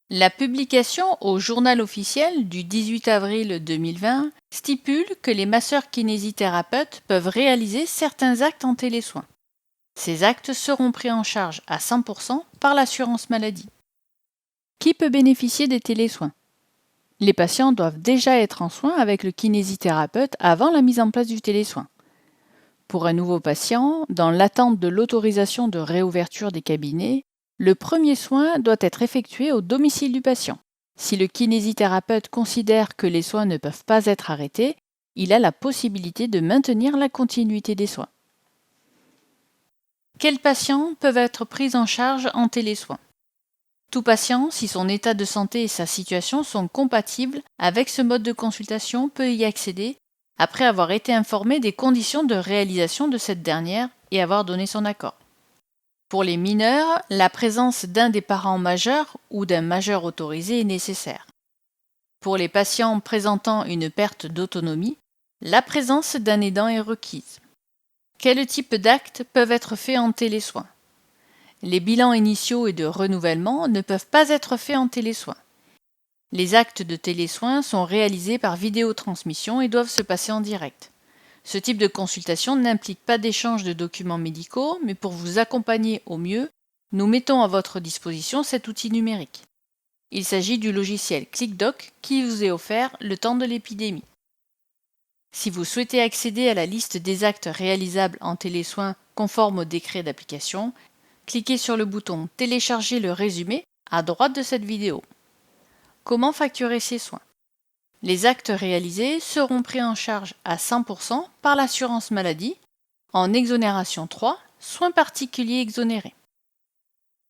La publication au Journal officiel du 18 avril 2020 stipule que les masseurs-kinésithérapeutes peuvent réaliser certains actes en télésoin. Ces actes seront pris en charge à 100% par l'assurance maladie. Qui peut bénéficier des télésoins? Les patients doivent déjà être en soins avec le kinésithérapeute avant la mise en place du télésoin. Pour un nouveau patient, dans l'attente de l'autorisation de réouverture des cabinets, le premier soin doit être effectué au domicile du patient. Si le kinésithérapeute considère que les soins ne peuvent pas être arrêtés, il a la possibilité de maintenir la continuité des soins. Quels patients peuvent être pris en charge en télésoins? Tout patient, si son état de santé et sa situation sont compatibles avec ce mode de consultation, peut y accéder après avoir été informé des conditions de réalisation de cette dernière et avoir donné son accord. Pour les mineurs, la présence d'un des parents majeurs ou d'un majeur autorisé est nécessaire. Pour les patients présentant une perte d'autonomie, la présence d'un aidant est requise. Quels types d'actes peuvent être faits en télésoin? Les bilans initiaux et de renouvellement ne peuvent pas être faits en télésoin. Les actes de télésoin sont réalisés par vidéotransmission et doivent se passer en direct. Ce type de consultation n'implique pas d'échange de documents médicaux, mais pour vous accompagner au mieux, nous mettons à votre disposition cet outil numérique. Il s'agit du logiciel ClickDoc qui vous est offert le temps de l'épidémie. Si vous souhaitez accéder à la liste des actes réalisables en télésoin conforme au décret d'application, cliquez sur le bouton « Télécharger le résumé » à droite de cette vidéo. Comment facturer ces soins? Les actes réalisés seront pris en charge à 100% par l'assurance maladie en exonération 3, soins particuliers exonérés.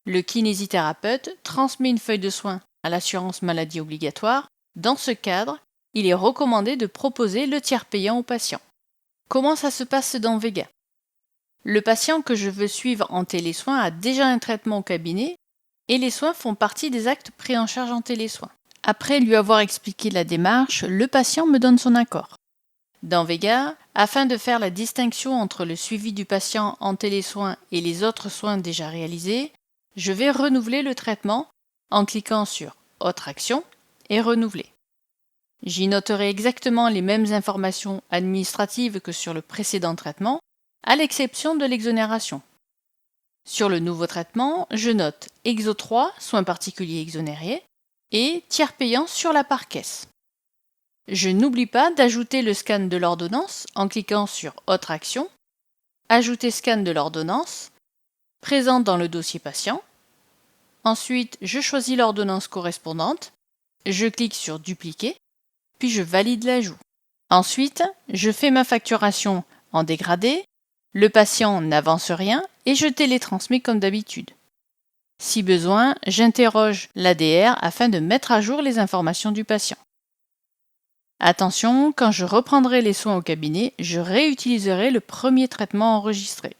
Le kinésithérapeute transmet une feuille de soins à l'assurance maladie obligatoire. Dans ce cadre, il est recommandé de proposer le tiers payant au patient. Comment ça se passe dans Vega? Le patient que je veux suivre en télésoin a déjà un traitement au cabinet et les soins font partie des actes pris en charge en télésoin. Après lui avoir expliqué la démarche, le patient me donne son accord. Dans Vega, afin de faire la distinction entre le suivi du patient en télésoin et les autres soins déjà réalisés, je vais renouveler le traitement en cliquant sur « Autre action » et « Renouveler ». J'y noterai exactement les mêmes informations administratives que sur le précédent traitement, à l'exception de l'exonération. Sur le nouveau traitement, je note Exo 3, soins particuliers exonérés, et tiers payant sur la part caisse. Je n'oublie pas d'ajouter le scan de l'ordonnance en cliquant sur Autre action, Ajouter scan de l'ordonnance, présente dans le dossier patient. Ensuite, je choisis l'ordonnance correspondante, je clique sur Dupliquer, puis je valide l'ajout. Ensuite, je fais ma facturation en dégradé, le patient n'avance rien et je télétransmets comme d'habitude. Si besoin, j'interroge l'ADR afin de mettre à jour les informations du patient. Attention, quand je reprendrai les soins au cabinet, je réutiliserai le premier traitement enregistré.